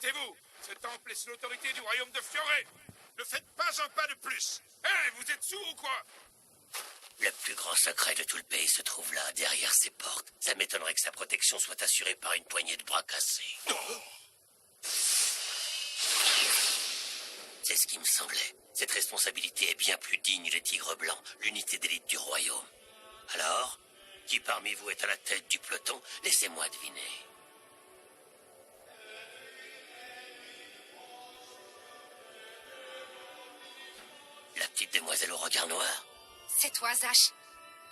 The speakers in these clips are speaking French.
arrêtez-vous! Ce temple est sous l'autorité du royaume de Fioré! Ne faites pas un pas de plus! Hé, vous êtes sourds ou quoi? Le plus grand secret de tout le pays se trouve là, derrière ces portes. Ça m'étonnerait que sa protection soit assurée par une poignée de bras cassés. C'est ce qui me semblait. Cette responsabilité est bien plus digne des Tigres Blancs, l'unité d'élite du royaume. Alors, qui parmi vous est à la tête du peloton? Laissez-moi deviner. La petite demoiselle au regard noir? C'est toi, Zash.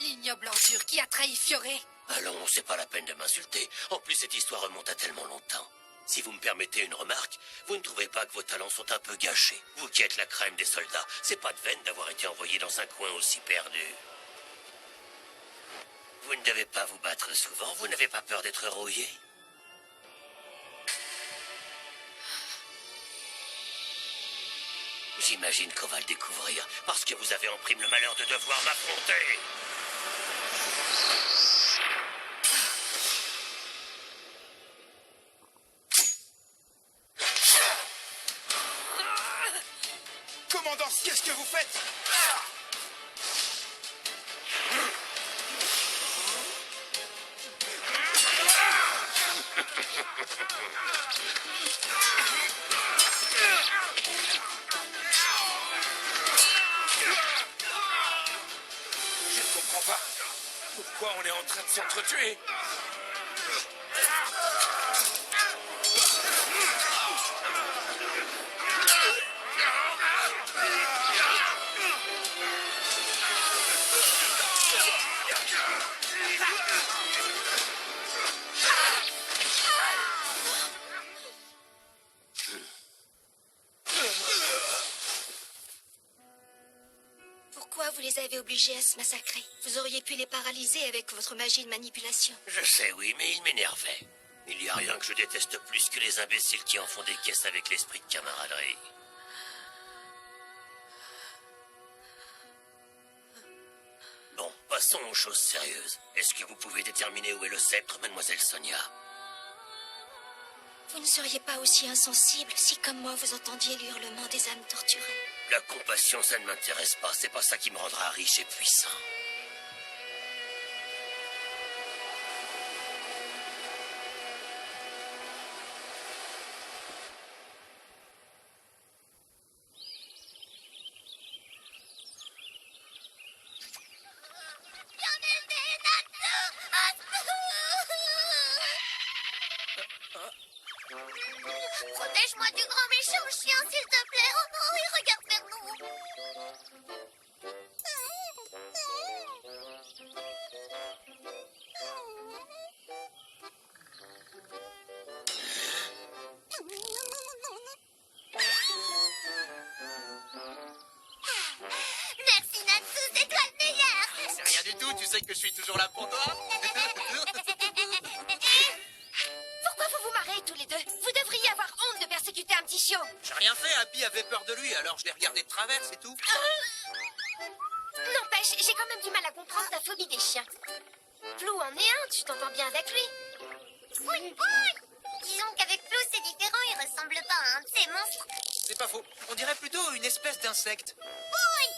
L'ignoble ordure qui a trahi Fioré. Allons, c'est pas la peine de m'insulter. En plus, cette histoire remonte à tellement longtemps. Si vous me permettez une remarque, vous ne trouvez pas que vos talents sont un peu gâchés? Vous qui êtes la crème des soldats, c'est pas de veine d'avoir été envoyé dans un coin aussi perdu. Vous ne devez pas vous battre souvent, vous n'avez pas peur d'être rouillé? J'imagine qu'on va le découvrir, parce que vous avez en prime le malheur de devoir m'affronter. Commandant, qu'est-ce que vous faites? Je ne comprends pas. Pourquoi on est en train de s'entretuer? Pourquoi vous les avez obligés à se massacrer? Vous auriez pu les paralyser avec votre magie de manipulation. Je sais, oui, mais il m'énervait. Il n'y a rien que je déteste plus que les imbéciles qui en font des caisses avec l'esprit de camaraderie. Bon, passons aux choses sérieuses. Est-ce que vous pouvez déterminer où est le sceptre, mademoiselle Sonia? Vous ne seriez pas aussi insensible si, comme moi, vous entendiez le hurlement des âmes torturées. La compassion, ça ne m'intéresse pas. C'est pas ça qui me rendra riche et puissant. Protège-moi du grand méchant chien, s'il te plaît. Oh non, il regarde vers nous. Merci Natsu, c'est toi le meilleur. C'est rien du tout, tu sais que je suis toujours là pour toi. Pourquoi vous vous marrez tous les deux? Vous devriez avoir honte de persécuter un petit chiot. J'ai rien fait, Happy avait peur de lui, alors je l'ai regardé de travers, c'est tout. N'empêche, j'ai quand même du mal à comprendre ta phobie des chiens. Flou en est un, tu t'entends bien avec lui. Oui, oui. Disons qu'avec Flo, c'est différent, il ressemble pas à un de ces monstres. C'est pas faux, on dirait plutôt une espèce d'insecte. Oui.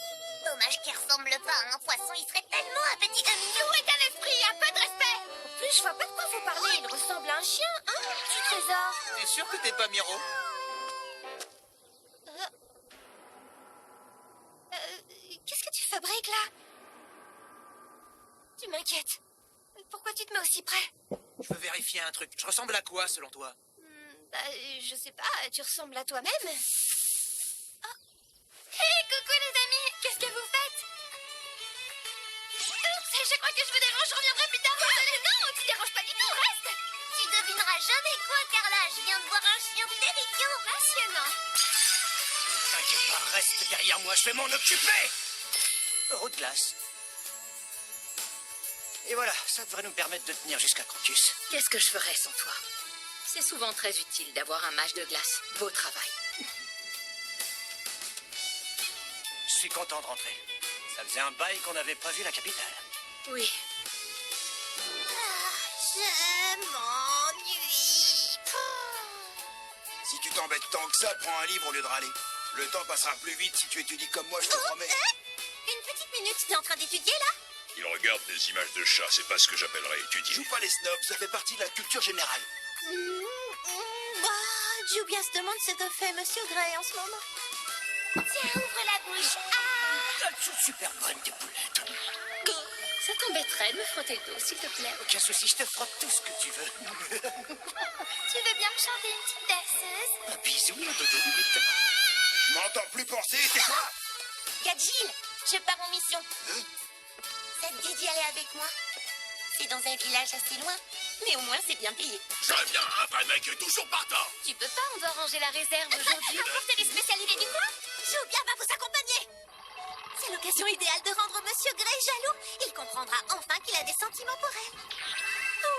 Dommage qu'il ressemble pas à un poisson, il serait tellement un petit Flou est un esprit, un peu de respect. En plus, je vois pas de quoi vous parlez, il ressemble à un chien, hein, petit trésor. T'es sûr que t'es pas Miro? Qu'est-ce que tu fabriques là? Tu m'inquiètes. Pourquoi tu te mets aussi près? Je veux vérifier un truc. Je ressemble à quoi, selon toi? Je sais pas, tu ressembles à toi-même. Oh. Hé, coucou les amis, qu'est-ce que vous faites? Oups, je crois que je vous dérange, je reviendrai plus tard. Non, tu déranges pas du tout, reste. Tu devineras jamais quoi, Carla. Je viens de voir un chien terrifiant. Passionnant. T'inquiète pas, reste derrière moi, je vais m'en occuper. Euro de glace. Et voilà, ça devrait nous permettre de tenir jusqu'à Crocus. Qu'est-ce que je ferais sans toi? C'est souvent très utile d'avoir un mage de glace. Beau travail. Je suis content de rentrer. Ça faisait un bail qu'on n'avait pas vu la capitale. Oui. Je m'ennuie. Si tu t'embête tant que ça, prends un livre au lieu de râler. Le temps passera plus vite si tu étudies comme moi, je te promets. Une petite minute, t'es en train d'étudier là? Il regarde des images de chats, c'est pas ce que j'appellerais étudier. Joue pas les snobs, ça fait partie de la culture générale. Julia se demande ce que fait Monsieur Gray en ce moment. Tiens, ouvre la bouche. Ah! Elles sont super bonnes, tes boulettes. Ça t'embêterait de me frotter le dos, s'il te plaît. Aucun souci, je te frotte tout ce que tu veux. Tu veux bien me chanter une petite berceuse? Un bisou, mon dodo. Je m'entends plus penser, tais-toi. Gadjil, je pars en mission. Ça te dit d'y aller avec moi? C'est dans un village assez loin, mais au moins c'est bien payé. Je viens, un vrai mec est toujours partant. Tu peux pas, on doit ranger la réserve aujourd'hui. Pour les spécialités du coin, Jubia va vous accompagner. C'est l'occasion idéale de rendre Monsieur Gray jaloux. Il comprendra enfin qu'il a des sentiments pour elle.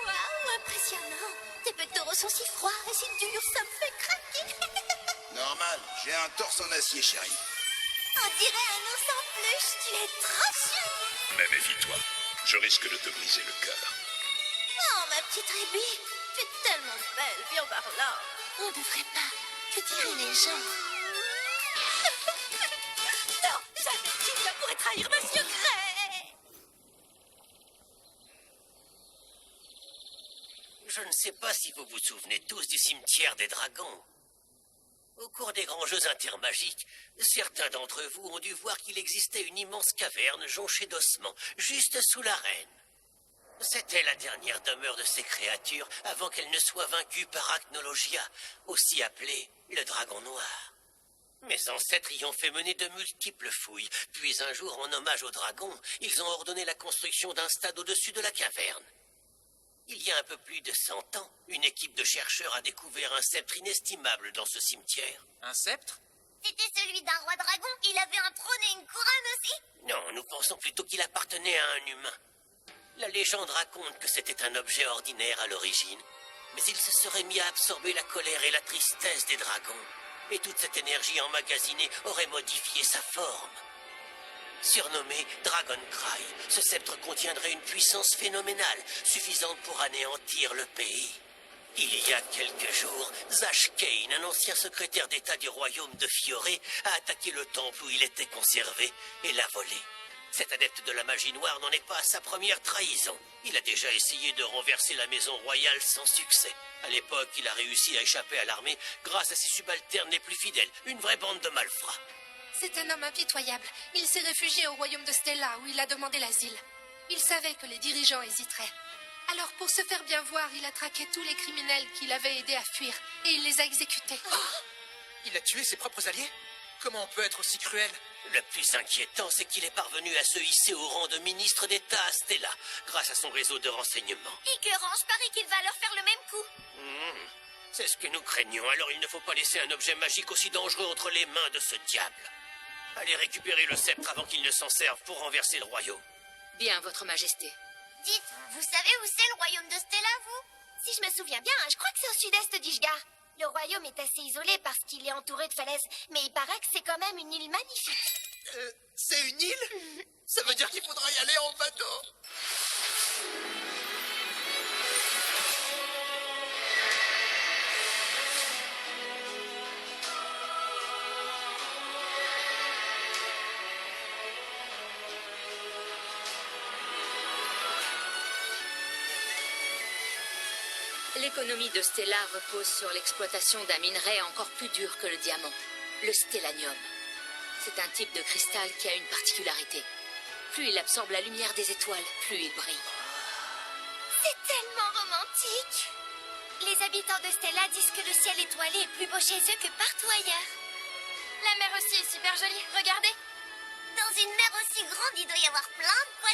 Waouh, impressionnant. Tes pectoraux sont si froids et si durs, ça me fait craquer. Normal, j'ai un torse en acier, chérie. On dirait un ours en peluche, tu es trop chou. Mais méfie-toi, je risque de te briser le cœur. Oh, ma petite Ruby, tu es tellement belle, viens par là. On ne devrait pas. Que diraient les gens? Non, jamais Julia pourrait trahir Monsieur Gray. Je ne sais pas si vous vous souvenez tous du cimetière des dragons. Au cours des grands jeux intermagiques, certains d'entre vous ont dû voir qu'il existait une immense caverne jonchée d'ossements, juste sous l'arène. C'était la dernière demeure de ces créatures avant qu'elles ne soient vaincues par Acnologia, aussi appelé le dragon noir. Mes ancêtres y ont fait mener de multiples fouilles, puis un jour, en hommage au dragon, ils ont ordonné la construction d'un stade au-dessus de la caverne. Il y a un peu plus de 100 ans, une équipe de chercheurs a découvert un sceptre inestimable dans ce cimetière. Un sceptre? C'était celui d'un roi dragon. Il avait un trône et une couronne aussi. Non, nous pensons plutôt qu'il appartenait à un humain. La légende raconte que c'était un objet ordinaire à l'origine, mais il se serait mis à absorber la colère et la tristesse des dragons, et toute cette énergie emmagasinée aurait modifié sa forme. Surnommé Dragon Cry, ce sceptre contiendrait une puissance phénoménale, suffisante pour anéantir le pays. Il y a quelques jours, Zash Kane, un ancien secrétaire d'État du royaume de Fioré, a attaqué le temple où il était conservé et l'a volé. Cet adepte de la magie noire n'en est pas à sa première trahison. Il a déjà essayé de renverser la maison royale sans succès. À l'époque, il a réussi à échapper à l'armée grâce à ses subalternes les plus fidèles, une vraie bande de malfrats. C'est un homme impitoyable. Il s'est réfugié au royaume de Stella où il a demandé l'asile. Il savait que les dirigeants hésiteraient. Alors pour se faire bien voir, il a traqué tous les criminels qu'il avait aidés à fuir et il les a exécutés. Il a tué ses propres alliés? Comment on peut être aussi cruel? Le plus inquiétant, c'est qu'il est parvenu à se hisser au rang de ministre d'État à Stella, grâce à son réseau de renseignements. Écœurant, je parie qu'il va leur faire le même coup. C'est ce que nous craignons, alors il ne faut pas laisser un objet magique aussi dangereux entre les mains de ce diable. Allez récupérer le sceptre avant qu'il ne s'en serve pour renverser le royaume. Bien, votre majesté. Dites, vous savez où c'est le royaume de Stella, vous? Si je me souviens bien, je crois que c'est au sud-est d'Ishgar. Le royaume est assez isolé parce qu'il est entouré de falaises, mais il paraît que c'est quand même une île magnifique. C'est une île? Ça veut dire qu'il faudra y aller en bateau. L'économie de Stella repose sur l'exploitation d'un minerai encore plus dur que le diamant, le stellanium. C'est un type de cristal qui a une particularité. Plus il absorbe la lumière des étoiles, plus il brille. C'est tellement romantique. Les habitants de Stella disent que le ciel étoilé est plus beau chez eux que partout ailleurs. La mer aussi est super jolie, regardez. Dans une mer aussi grande, il doit y avoir plein de poissons.